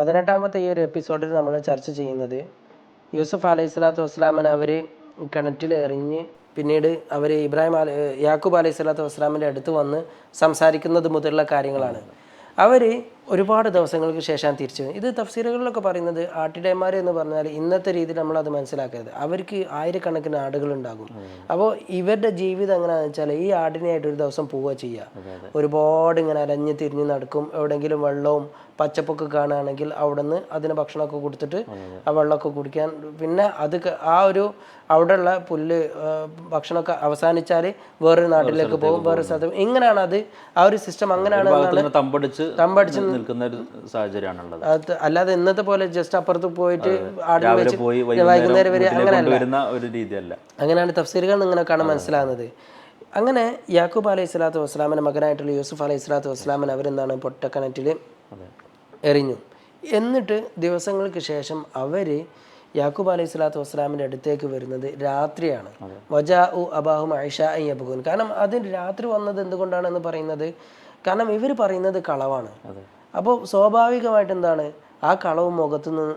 18-ാമത്തെ ഈ ഒരു എപ്പിസോഡിൽ നമ്മൾ ചർച്ച ചെയ്യുന്നത് യൂസുഫ് അലൈഹി സ്വലാത്തു വസ്സലാമിനെ അവർ കിണറ്റിൽ എറിഞ്ഞ് പിന്നീട് അവർ യാക്കൂബ് അലൈഹി സ്വലാത്തു വസ്സലാമിൻ്റെ അടുത്ത് വന്ന് സംസാരിക്കുന്നത് മുതലുള്ള കാര്യങ്ങളാണ്. അവർ ഒരുപാട് ദിവസങ്ങൾക്ക് ശേഷം തിരിച്ചു. ഇത് തഫ്സീറുകളിലൊക്കെ പറയുന്നത് ആട്ടിടയന്മാർ എന്ന് പറഞ്ഞാൽ ഇന്നത്തെ രീതിയിൽ നമ്മളത് മനസ്സിലാക്കരുത്. അവർക്ക് ആയിരക്കണക്കിന് ആടുകളുണ്ടാകും. അപ്പോൾ ഇവരുടെ ജീവിതം എങ്ങനെയാണെന്ന് വെച്ചാൽ ഈ ആടിനായിട്ട് ഒരു ദിവസം പോവുക ചെയ്യുക. ഒരുപാട് ഇങ്ങനെ അലഞ്ഞ് തിരിഞ്ഞ് നടക്കും. എവിടെയെങ്കിലും വെള്ളവും പച്ചപ്പൊക്കെ കാണുകയാണെങ്കിൽ അവിടെ നിന്ന് അതിന് ഭക്ഷണമൊക്കെ കൊടുത്തിട്ട് ആ വെള്ളമൊക്കെ കുടിക്കാൻ, പിന്നെ അത് ആ ഒരു അവിടെയുള്ള പുല്ല് ഭക്ഷണമൊക്കെ അവസാനിച്ചാൽ വേറൊരു നാട്ടിലേക്ക് പോകും, വേറെ സ്ഥലത്ത്. ഇങ്ങനെയാണ് അത് ആ ഒരു സിസ്റ്റം. അങ്ങനെയാണ് തമ്പടിച്ച് നിൽക്കുന്ന ഒരു സാഹചര്യമാണുള്ളത്. അല്ലാതെ ഇന്നത്തെ പോലെ ജസ്റ്റ് അപ്പുറത്ത് പോയിട്ട് ആടിനെ വെച്ച് വൈകുന്നേരം വരെ അങ്ങനെയല്ല. അങ്ങനെയാണ് തഫ്സീറുകൾ ഇങ്ങനെ കാണാൻ മനസ്സിലാകുന്നത്. അങ്ങനെ യാക്കൂബ് അലൈഹി സ്വലാത്തു വസ്സലാമിൻ്റെ മകനായിട്ടുള്ള യൂസുഫ് അലൈഹി സ്വലാത്തു വസ്സലാമിന് അവരെന്താണ് പൊട്ടക്കിണറ്റിൽ എറിഞ്ഞു. എന്നിട്ട് ദിവസങ്ങൾക്ക് ശേഷം അവർ യാക്കൂബ് അലൈഹി സ്വലാത്തു വസ്സലാമിൻ്റെ അടുത്തേക്ക് വരുന്നത് രാത്രിയാണ്. വജാ ഉ അബാഹും ഐഷ അയ്യബുൻ. കാരണം അതിന് രാത്രി വന്നത് എന്തുകൊണ്ടാണെന്ന് പറയുന്നത്, കാരണം ഇവർ പറയുന്നത് കളവാണ്. അപ്പോൾ സ്വാഭാവികമായിട്ട് എന്താണ്, ആ കളവ് മുഖത്തുനിന്ന്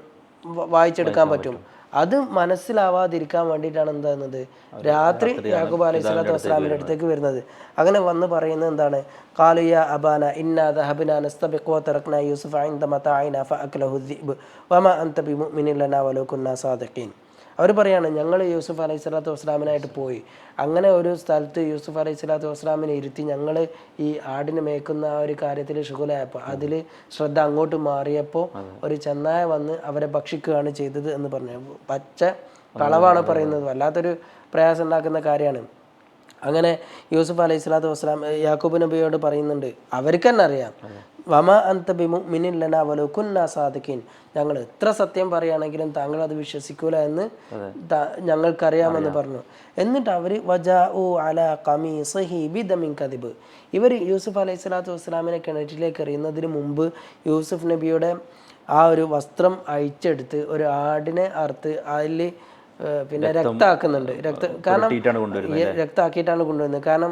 വായിച്ചെടുക്കാൻ പറ്റും. അത് മനസ്സിലാവാതിരിക്കാൻ വേണ്ടിയിട്ടാണ് എന്താകുന്നത്, രാത്രി യാക്കൂബ് അലൈഹി സ്വലാത്തു വസ്സലാമിൻ്റെ അടുത്തേക്ക് വരുന്നത്. അങ്ങനെ വന്ന് പറയുന്നത് എന്താണ്, ഖാലുയ അബാന ഇന്നാ ദഹബ്നാ നസ്തബിഖു വതറക്നാ യൂസുഫ ഇൻദ മതാഇനാ ഫഅകലഹു الذئب വമാ അൻത ബിമുഅ്മിനിൻ ലനാ വലൗ കുന്നാ സാദിഖീൻ. അവർ പറയാണ്, ഞങ്ങൾ യൂസുഫ് അലൈഹി സ്വലാത്തു വസ്സലാമിനായിട്ട് പോയി. അങ്ങനെ ഒരു സ്ഥലത്ത് യൂസുഫ് അലൈഹി സ്വലാത്തു വസ്സലാമിനെ ഇരുത്തി ഞങ്ങൾ ഈ ആടിനെ മേക്കുന്ന ആ ഒരു കാര്യത്തിൽ ഷുഗലായപ്പോൾ അതിൽ ശ്രദ്ധ അങ്ങോട്ട് മാറിയപ്പോൾ ഒരു ചെന്നായ വന്ന് അവരെ ഭക്ഷിക്കുകയാണ് ചെയ്തത് എന്ന് പറഞ്ഞു. പച്ച കളവാണ് പറയുന്നത്. വല്ലാത്തൊരു പ്രയാസം ഉണ്ടാക്കുന്ന കാര്യമാണ്. അങ്ങനെ യൂസുഫ് അലൈഹി സ്വലാത്തു വസ്സലാം യാക്കൂബ് നബിയോട് പറയുന്നുണ്ട്, അവർക്ക് തന്നെ അറിയാം, വമാ അൻത ബിമുഅ്മിനിൻ ലനാ വലൗ കുന്നാ സാദിഖീൻ, ഞങ്ങൾ എത്ര സത്യം പറയുകയാണെങ്കിലും താങ്കൾ അത് വിശ്വസിക്കൂല എന്ന് ഞങ്ങൾക്കറിയാമെന്ന് പറഞ്ഞു. എന്നിട്ട് അവർ വജാഉ അലാ ഖമീസിഹി ബിദമിൻ കദിബ്, ഇവർ യൂസുഫ് അലൈഹി സ്വലാത്തു വസ്സലാമിനെ കിണറ്റിലേക്ക് എറിയുന്നതിന് മുമ്പ് യൂസുഫ് നബിയുടെ ആ ഒരു വസ്ത്രം അഴിച്ചെടുത്ത് ഒരു ആടിനെ അറുത്ത് അതിൽ പിന്നെ രക്തമാക്കുന്നുണ്ട്. കാരണം രക്തമാക്കിയിട്ടാണ് കൊണ്ടുവരുന്നത്. കാരണം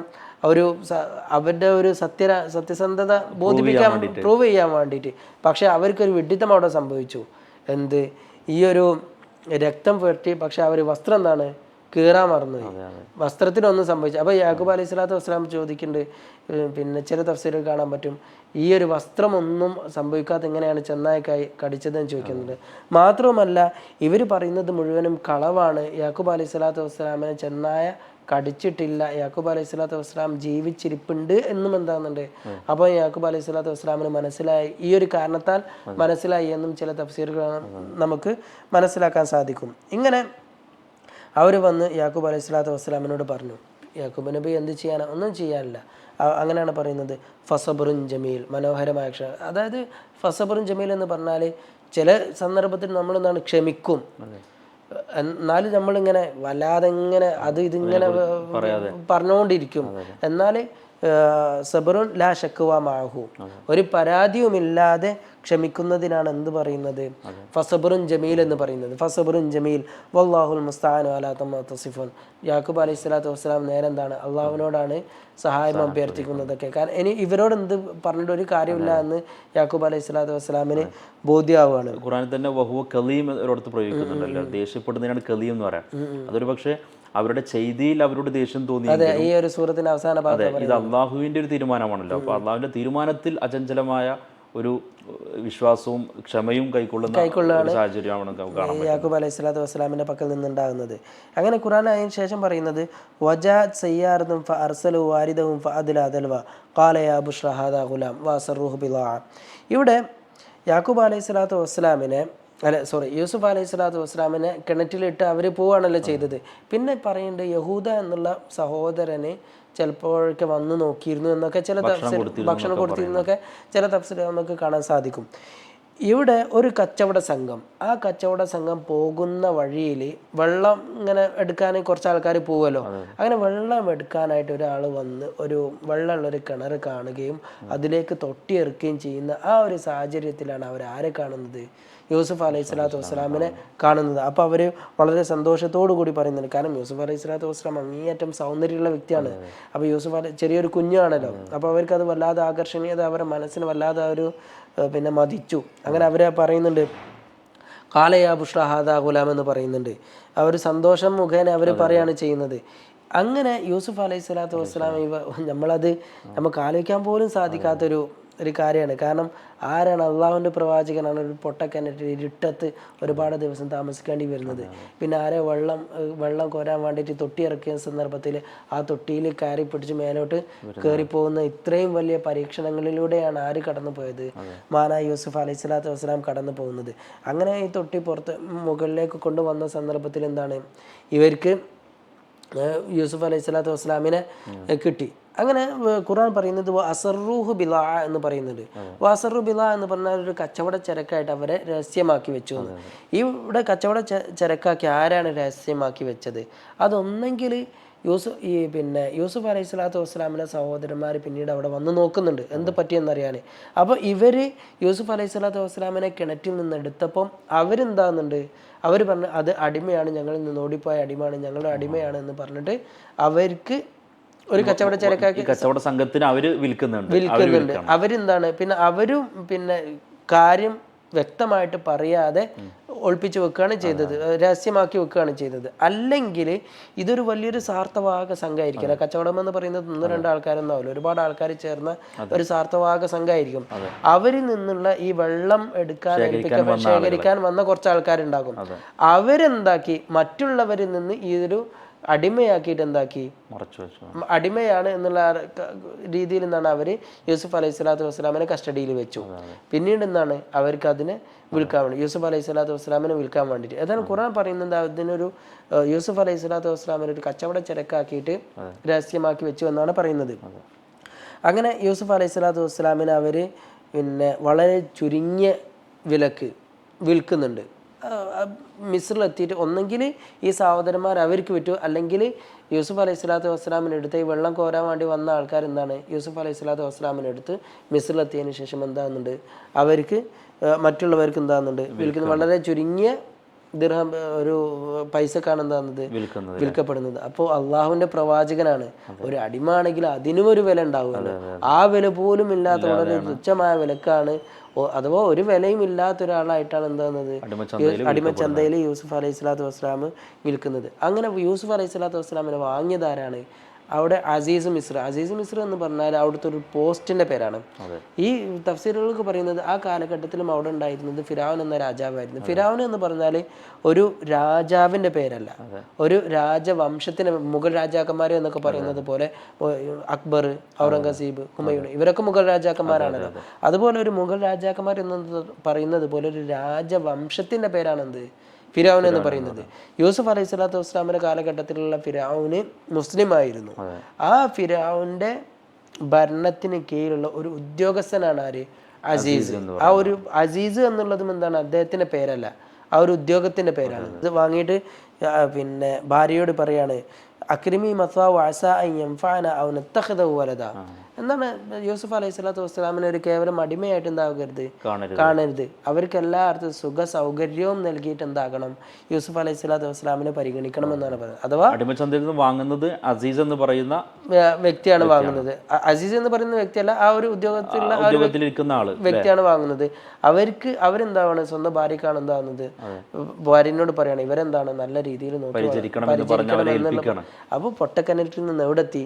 അവരുടെ ഒരു സത്യസന്ധത ബോധിപ്പിക്കാൻ, പ്രൂവ് ചെയ്യാൻ വേണ്ടിയിട്ട്. പക്ഷെ അവർക്കൊരു വിഡ്ഢിത്തം അവിടെ സംഭവിച്ചു. എന്ത്, ഈ ഒരു രക്തം പുരട്ടി പക്ഷെ അവർ വസ്ത്രം എന്താണ് കീറാൻ മറന്നുപോയി. വസ്ത്രത്തിനൊന്നും സംഭവിച്ചു. അപ്പോൾ യാക്കൂബ് അലൈഹി സ്വലാത്തു വസ്സലാം ചോദിക്കുന്നുണ്ട്, പിന്നെ ചില തഫ്സീറുകൾ കാണാൻ പറ്റും, ഈ ഒരു വസ്ത്രമൊന്നും സംഭവിക്കാത്ത എങ്ങനെയാണ് ചെന്നായി കടിച്ചതെന്ന് ചോദിക്കുന്നുണ്ട്. മാത്രവുമല്ല ഇവർ പറയുന്നത് മുഴുവനും കളവാണ്. യാക്കൂബ് അലൈഹി സ്വലാത്തു വസ്സലാമിനെ ചെന്നായ കടിച്ചിട്ടില്ല, യാക്കൂബ് അലൈഹി സ്വലാത്തു വസ്സലാം ജീവിച്ചിരിപ്പുണ്ട് എന്നും എന്താകുന്നുണ്ട്. അപ്പോൾ യാക്കൂബ് അലൈഹി സ്വലാത്തു വസ്സലാമിന് മനസ്സിലായി, ഈ ഒരു കാരണത്താൽ മനസ്സിലായി എന്നും ചില തഫ്സീറുകൾ നമുക്ക് മനസ്സിലാക്കാൻ സാധിക്കും. ഇങ്ങനെ അവർ വന്ന് യാക്കൂബ് അലൈഹി സ്വലാത്തു വസ്സലാമിനോട് പറഞ്ഞു. യാക്കൂബ് നബി എന്ത് ചെയ്യാനാ, ഒന്നും ചെയ്യാനില്ല. അങ്ങനെയാണ് പറയുന്നത്, ഫസബറുൻ ജമീൽ, മനോഹരമായ അക്ഷരം. അതായത് ഫസബറുൻ ജമീൽ എന്ന് പറഞ്ഞാൽ ചില സന്ദർഭത്തിൽ നമ്മളെന്താണ് ക്ഷമിക്കും, എന്നാലും നമ്മളിങ്ങനെ വല്ലാതെ ഇങ്ങനെ അത് ഇതിങ്ങനെ പറഞ്ഞുകൊണ്ടിരിക്കും. എന്നാൽ സബറുൻ ലാ ശക്വ മാഹു, ഒരു പരാതിയുമില്ലാതെ ക്ഷമിക്കുന്നതിനാണ് എന്ത് പറയുന്നത്, ഫസബറുൻ ജമീൽ എന്ന് പറയുന്നത്. ഫസബറുൻ ജമീൽ വല്ലാഹുൽ മുസ്തആനു അലാ മാ തസിഫൂൻ. യാക്കൂബ് അലൈഹി സ്വലാത്തു വസ്സലാം നേരെ എന്താണ് അള്ളാഹുവിനോടാണ് സഹായം അഭ്യർത്ഥിക്കുന്നതൊക്കെ. കാരണം ഇനി ഇവരോട് എന്ത് പറഞ്ഞിട്ട് ഒരു കാര്യമില്ല എന്ന് യാക്കൂബ് അലൈഹി സ്വലാത്തു വസ്സലാമിന് ബോധ്യമാവുകയാണ്. ഖുർആനിൽ തന്നെ വഹുവ കലീം ഒരിടത്ത് പ്രയോഗിക്കുന്നുണ്ടല്ലോ, ദേഷ്യപ്പെടുന്നതിനാണ് കലീം എന്ന് പറയാം. അതൊരു പക്ഷേ അവരുടെ ചെയ്തിയിൽ അവരോട് ദേഷ്യം തോന്നി. ഈ ഒരു സൂറത്തിന്റെ അവസാന ഭാഗത്ത് ഇത് അള്ളാഹുവിന്റെ ഒരു തീരുമാനമാണല്ലോ. അപ്പൊ അള്ളാഹുവിന്റെ തീരുമാനത്തിൽ അചഞ്ചലമായ ഒരു വിശ്വാസവും ക്ഷമയും കൈക്കൊള്ളുന്ന സാഹചര്യമാണ് യാക്കൂബ് അലൈഹി സ്വലാത്തു വസ്സലാമിന്റെ പക്കൽ നിന്നുണ്ടാകുന്നത്. അങ്ങനെ ഖുർആൻ അതിന് ശേഷം പറയുന്നത്, വജാഅത് സയ്യാറത്തും ഫഅർസലു വാരിദഹും ഫഅദ്ല അദൽവ ഖാല യാ ബുശ്ര ഹാദാ ഗുലാം വഅസറുഹു ബിളാഅ. ഇവിടെ യാക്കൂബ് അലൈഹി സ്വലാത്തു വസ്സലാമിനെ യൂസുഫ് അലൈഹി സ്വലാത്തു വസ്സലാമിനെ കിണറ്റിലിട്ട് അവർ പോവുകയാണല്ലോ ചെയ്തത്. പിന്നെ പറയുന്നുണ്ട് യഹൂദ എന്നുള്ള സഹോദരന് ചിലപ്പോഴൊക്കെ വന്ന് നോക്കിയിരുന്നു എന്നൊക്കെ ചില ഭക്ഷണം കൊടുത്തിരുന്നൊക്കെ ചില തഫ്സീർ നമുക്ക് കാണാൻ സാധിക്കും. ഇവിടെ ഒരു കച്ചവട സംഘം, ആ കച്ചവട സംഘം പോകുന്ന വഴിയിൽ വെള്ളം ഇങ്ങനെ എടുക്കാൻ കുറച്ച് ആൾക്കാർ പോവുമല്ലോ. അങ്ങനെ വെള്ളം എടുക്കാനായിട്ട് ഒരാൾ വന്ന് ഒരു വെള്ളമുള്ളൊരു കിണർ കാണുകയും അതിലേക്ക് തൊട്ടിയെറുക്കുകയും ചെയ്യുന്ന ആ ഒരു സാഹചര്യത്തിലാണ് അവർ ആരെ കാണുന്നത്, യൂസുഫ് അലൈഹി സ്വലാത്തു വസ്സലാമിനെ കാണുന്നത്. അപ്പോൾ അവർ വളരെ സന്തോഷത്തോടു കൂടി പറയുന്നുണ്ട്. കാരണം യൂസുഫ് അലൈഹി സ്വലാത്തു വസ്സലാം അങ്ങേയറ്റം സൗന്ദര്യമുള്ള വ്യക്തിയാണ്. അപ്പോൾ യൂസുഫ് ചെറിയൊരു കുഞ്ഞാണല്ലോ. അപ്പോൾ അവർക്കത് വല്ലാതെ ആകർഷണീയത അവരുടെ മനസ്സിന് വല്ലാതെ ഒരു പിന്നെ മതിച്ചു. അങ്ങനെ അവർ പറയുന്നുണ്ട് കാലയാ ബുഷ്റഹാദ ഗുലാം എന്ന് പറയുന്നുണ്ട്. അവർ സന്തോഷം മുഖേന അവർ പറയാണ് ചെയ്യുന്നത്. അങ്ങനെ യൂസുഫ് അലൈഹി സ്വലാത്തു വസ്സലാം നമ്മളത് നമുക്ക് ആലോചിക്കാൻ പോലും സാധിക്കാത്തൊരു കാര്യമാണ്. കാരണം ആരാണ്? അള്ളാഹുവിൻ്റെ പ്രവാചകനാണ് ഒരു പൊട്ടക്കിണറ്റിൽ ഇരുട്ടത്ത് ഒരുപാട് ദിവസം താമസിക്കേണ്ടി വരുന്നത്. പിന്നെ ആരെ വെള്ളം കോരാൻ വേണ്ടിയിട്ട് തൊട്ടി ഇറക്കിയ സന്ദർഭത്തിൽ ആ തൊട്ടിയിൽ കയറി പിടിച്ച് മേലോട്ട് കയറിപ്പോകുന്ന ഇത്രയും വലിയ പരീക്ഷണങ്ങളിലൂടെയാണ് ആര് കടന്നു പോയത്? മാനാ യൂസുഫ് അലൈഹി സ്വലാത്തു വസ്സലാം കടന്നു പോകുന്നത്. അങ്ങനെ ഈ തൊട്ടി മുകളിലേക്ക് കൊണ്ടുവന്ന സന്ദർഭത്തിൽ എന്താണ് ഇവർക്ക് യൂസുഫ് അലൈഹി സ്വലാത്തു വസ്സലാമിനെ കിട്ടി. അങ്ങനെ ഖുർആൻ പറയുന്നത് അസറൂഹു ബിലാ എന്ന് പറയുന്നുണ്ട്. അസറു ബിലാ എന്ന് പറഞ്ഞാൽ ഒരു കച്ചവട ചരക്കായിട്ട് അവരെ രഹസ്യമാക്കി വെച്ചു എന്ന്. ഇവിടെ കച്ചവട ചരക്കാക്കി ആരാണ് രഹസ്യമാക്കി വെച്ചത്? അതൊന്നെങ്കിൽ യൂസുഫ് അലൈഹി സ്വലാത്തു വസ്സലാമിൻ്റെ സഹോദരന്മാർ പിന്നീട് അവിടെ വന്ന് നോക്കുന്നുണ്ട് എന്ത് പറ്റിയെന്നറിയാൻ. അപ്പോൾ ഇവർ യൂസുഫ് അലൈഹി സ്വലാത്തു വസ്സലാമിനെ കിണറ്റിൽ നിന്ന് എടുത്തപ്പം അവരെന്താകുന്നുണ്ട്, അവർ പറഞ്ഞു അത് അടിമയാണ്, ഞങ്ങളിൽ നിന്ന് ഓടിപ്പോയ അടിമയാണ്, ഞങ്ങളുടെ അടിമയാണ് എന്ന് പറഞ്ഞിട്ട് അവർക്ക് ഒരു കച്ചവട ചരക്കാക്കി കച്ചവട സംഘത്തിന് അവര് വിൽക്കുന്നുണ്ട്. അവരെന്താണ് പിന്നെ അവരും കാര്യം വ്യക്തമായിട്ട് പറയാതെ ഒളിപ്പിച്ച് വെക്കുകയാണ് ചെയ്തത്, രഹസ്യമാക്കി വെക്കുകയാണ് ചെയ്തത്. അല്ലെങ്കിൽ ഇതൊരു വലിയൊരു സാർത്ഥവാഹക സംഘമായിരിക്കും. കച്ചവടം എന്ന് പറയുന്നത് 1-2 ആൾക്കാരൊന്നാവില്ല, ഒരുപാട് ആൾക്കാർ ചേർന്ന ഒരു സാർത്ഥവാഹക സംഘമായിരിക്കും. അവരിൽ നിന്നുള്ള ഈ വെള്ളം ശേഖരിക്കാൻ വന്ന കുറച്ച് ആൾക്കാരുണ്ടാകും. അവരെന്താക്കി മറ്റുള്ളവരിൽ നിന്ന് ഇതൊരു അടിമയാക്കിയിട്ട് എന്താക്കി അടിമയാണ് എന്നുള്ള രീതിയിൽ നിന്നാണ് അവർ യൂസുഫ് അലൈഹി സ്വലാത്തു വസ്സലാമിനെ കസ്റ്റഡിയിൽ വെച്ചു. പിന്നീട് എന്താണ് അവർക്ക് അതിനെ വിൽക്കാൻ വേണ്ടി യൂസുഫ് അലൈഹി സ്വലാത്തു വസ്സലാമിനെ വിൽക്കാൻ വേണ്ടിയിട്ട് ഏതാണ് ഖുർആൻ പറയുന്നത് അതിനൊരു യൂസുഫ് അലൈഹി സ്വലാത്തു വസ്സലാമിനെ ഒരു കച്ചവട ചരക്കാക്കിയിട്ട് രഹസ്യമാക്കി വെച്ചു എന്നാണ് പറയുന്നത്. അങ്ങനെ യൂസുഫ് അലൈഹി സ്വലാത്തു വസ്സലാമിനെ അവർ പിന്നെ വളരെ ചുരുങ്ങിയ വിലക്ക് വിൽക്കുന്നുണ്ട്. മിസ്രിലെത്തിയിട്ട് ഒന്നെങ്കിൽ ഈ സഹോദരന്മാർ അവർക്ക് വിറ്റു, അല്ലെങ്കിൽ യൂസുഫ് അലൈഹി സ്വലാത്തു വസ്സലാമിനെടുത്ത് ഈ വെള്ളം കോരാൻ വേണ്ടി വന്ന ആൾക്കാർ എന്താണ് യൂസുഫ് അലൈഹി സ്വലാത്തു വസ്സലാമിനെടുത്ത് മിസ്രിലെത്തിയതിന് ശേഷം എന്താകുന്നുണ്ട് അവർക്ക് മറ്റുള്ളവർക്ക് എന്താകുന്നുണ്ട് വിൽക്കുന്നത്. വളരെ ചുരുങ്ങിയ ദിർഹം ഒരു പൈസക്കാണ് എന്താകുന്നത് വിൽക്കപ്പെടുന്നത്. അപ്പോൾ അള്ളാഹുവിന്റെ പ്രവാചകനാണ്. ഒരു അടിമ ആണെങ്കിൽ അതിനും ഒരു വില ഉണ്ടാവുമല്ലോ. ആ വില പോലും ഇല്ലാത്ത വളരെ തുച്ഛമായ വിലക്കാണ്, അഥവാ ഒരു വിലയും ഇല്ലാത്ത ഒരാളായിട്ടാണ് എന്താകുന്നത് അടിമച്ചന്തയിൽ യൂസുഫ് അലൈഹി സ്വലാത്തു വസ്സലാം വിൽക്കുന്നത്. അങ്ങനെ യൂസുഫ് അലൈഹി സ്വലാത്തു വസ്സലാമിനെ വാങ്ങിയതാരാണ്? അവിടെ അസീസ് മിസ്ർ എന്ന് പറഞ്ഞാൽ അവിടുത്തെ ഒരു പോസ്റ്റിന്റെ പേരാണ്. ഈ തഫ്സീറുകൾക്ക് പറയുന്നത് ആ കാലഘട്ടത്തിലും അവിടെ ഉണ്ടായിരുന്നത് ഫിറഔൻ എന്ന രാജാവായിരുന്നു. ഫിറഔൻ എന്ന് പറഞ്ഞാൽ ഒരു രാജാവിന്റെ പേരല്ല, ഒരു രാജവംശത്തിന് മുഗൾ രാജാക്കന്മാർ എന്നൊക്കെ പറയുന്നത് പോലെ അക്ബർ, ഔറംഗസീബ്, ഹുമയൂൺ ഇവരൊക്കെ മുഗൾ രാജാക്കന്മാരാണല്ലോ. അതുപോലെ ഒരു മുഗൾ രാജാക്കന്മാർ എന്ന് പറയുന്നത് പോലെ ഒരു രാജവംശത്തിന്റെ പേരാണെന്ത് ഫിറഔൻ എന്ന് പറയുന്നത്. യൂസുഫ് അലൈഹി സ്വലാത്തു വസ്സലാമിന്റെ കാലഘട്ടത്തിലുള്ള ഫിറഔന് മുസ്ലിം ആയിരുന്നു. ആ ഫിറഔന്റെ ഭരണത്തിന് കീഴിലുള്ള ഒരു ഉദ്യോഗസ്ഥനാണ് ആര്? അസീസ്. ആ ഒരു അസീസ് എന്നുള്ളതും എന്താണ് അദ്ദേഹത്തിന്റെ പേരല്ല, ആ ഒരു ഉദ്യോഗത്തിന്റെ പേരാണ്. ഇത് വാങ്ങിയിട്ട് പിന്നെ ഭാര്യയോട് പറയാണ് അക്രിമി മസ്വാഉ അസാ അൻ യൻഫഅന ഔ നത്തഖിദഹു വലദ. എന്താണ് യൂസുഫ് അലൈഹി സ്വലാത്തു വസ്സലാമിനെ ഒരു കേവലം അടിമയായിട്ട് എന്താകരുത്, കാണരുത്. അവർക്ക് എല്ലാ അർത്ഥ സുഖ സൗകര്യവും നൽകിയിട്ട് എന്താകണം, യൂസുഫ് അലൈഹി സ്വലാത്തു വസ്സലാമിനെ പരിഗണിക്കണം എന്നാണ് പറയുന്നത്. അഥവാ അടിമച്ചന്തയിൽ നിന്ന് വാങ്ങുന്നത് അസീസ് എന്ന് പറയുന്ന വ്യക്തിയാണ് വാങ്ങുന്നത്. അസീസ് എന്ന് പറയുന്ന വ്യക്തിയല്ല, ആ ഒരു ഉദ്യോഗത്തിലിരിക്കുന്ന ആള് വ്യക്തിയാണ് വാങ്ങുന്നത്. അവരെന്താണ് സ്വന്തം ഭാര്യക്കാണ് എന്താകുന്നത്, ഭാര്യനോട് പറയാണ് ഇവരെന്താണ് നല്ല രീതിയിൽ പരിചരിക്കണം എന്നുള്ള. അപ്പോൾ പൊട്ടക്കിണറ്റിൽ നിന്ന് എവിടെത്തി?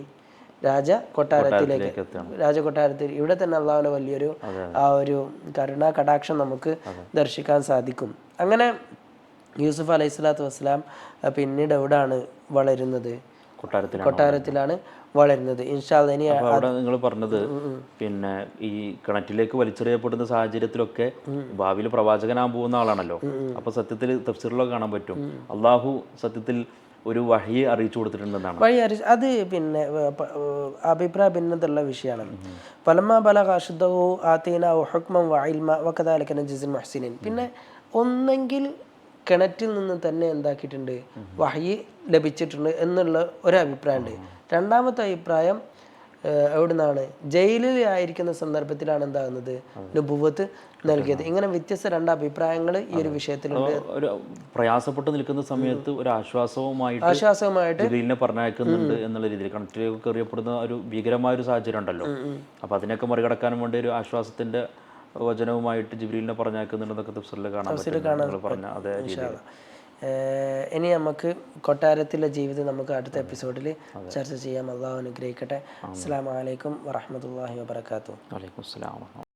രാജകൊട്ടാരത്തിൽ. ഇവിടെ തന്നെ അള്ളാഹുവിന്റെ വലിയൊരു ആ ഒരു കരുണാ കടാക്ഷം നമുക്ക് ദർശിക്കാൻ സാധിക്കും. അങ്ങനെ യൂസുഫ് അലൈഹി സ്വലാത്തു വസ്സലാം പിന്നീട് എവിടാണ് വളരുന്നത്? കൊട്ടാരത്തിലാണ് വളരുന്നത്. ഇൻഷാ അല്ലാഹ് ഇനി അവിടെ നിങ്ങൾ പറഞ്ഞത് പിന്നെ ഈ കിണറ്റിലേക്ക് വലിച്ചെറിയപ്പെടുന്ന സാഹചര്യത്തിലൊക്കെ ഭാവിയിൽ പ്രവാചകനാകാൻ പോകുന്ന ആളാണല്ലോ. അപ്പൊ സത്യത്തിൽ തഫ്സീറിലൊക്കെ കാണാൻ പറ്റും അള്ളാഹു സത്യത്തിൽ ഒരു വഹിയെ അറിയിച്ചു കൊടുത്തിട്ടുണ്ടെന്നാണ്. അത് പിന്നെ അഭിപ്രായ ഭിന്നതയുള്ള വിഷയമാണ്. ഫലമ്മ ബലഗ അശ്ദഹു ആതീനാഹു ഹുക്മൻ വഇൽമ വകദാലിക നജ്സിൽ മുഹ്സിനീൻ. പിന്നെ ഒന്നെങ്കിൽ കിണറ്റിൽ നിന്ന് തന്നെ എന്താക്കിയിട്ടുണ്ട്, വഹി ലഭിച്ചിട്ടുണ്ട് എന്നുള്ള ഒരു അഭിപ്രായമുണ്ട്. രണ്ടാമത്തെ അഭിപ്രായം എവിടുന്നാണ്? ജയിലിൽ ആയിരിക്കുന്ന സന്ദർഭത്തിലാണ് എന്താകുന്നത് നുബുവത്ത് നൽകിയത്. ഇങ്ങനെ വ്യത്യസ്ത 2 അഭിപ്രായങ്ങൾ ഈ ഒരു വിഷയത്തിലുണ്ട്. ഒരു പ്രയാസപ്പെട്ട് നിൽക്കുന്ന സമയത്ത് ഒരു ആശ്വാസവുമായിട്ട് ജയിലിനെ പറഞ്ഞയക്കുന്നുണ്ട് എന്നുള്ള രീതിയിൽ കിണറ്റിലേക്ക് എറിയപ്പെടുന്ന ഒരു ഭീകരമായ ഒരു സാഹചര്യം ഉണ്ടല്ലോ. അപ്പൊ അതിനൊക്കെ മറികടക്കാനും വേണ്ടി ഒരു ആശ്വാസത്തിന്റെ വചനവുമായിട്ട് ജിബ്രീലിനെ പറഞ്ഞയക്കുന്നുണ്ടെന്നൊക്കെ തഫ്സീറിൽ കാണാൻ പറ്റും. നിങ്ങൾ പറഞ്ഞ അതേ രീതിയിൽ. ഇനി നമുക്ക് കൊട്ടാരത്തിലെ ജീവിതം നമുക്ക് അടുത്ത എപ്പിസോഡിൽ ചർച്ച ചെയ്യാം. അള്ളാഹു അനുഗ്രഹിക്കട്ടെ. അസ്സലാമു അലൈക്കും വറഹ്മത്തുള്ളാഹി വബറകാതുഹു. വലൈക്കും അസ്സലാം.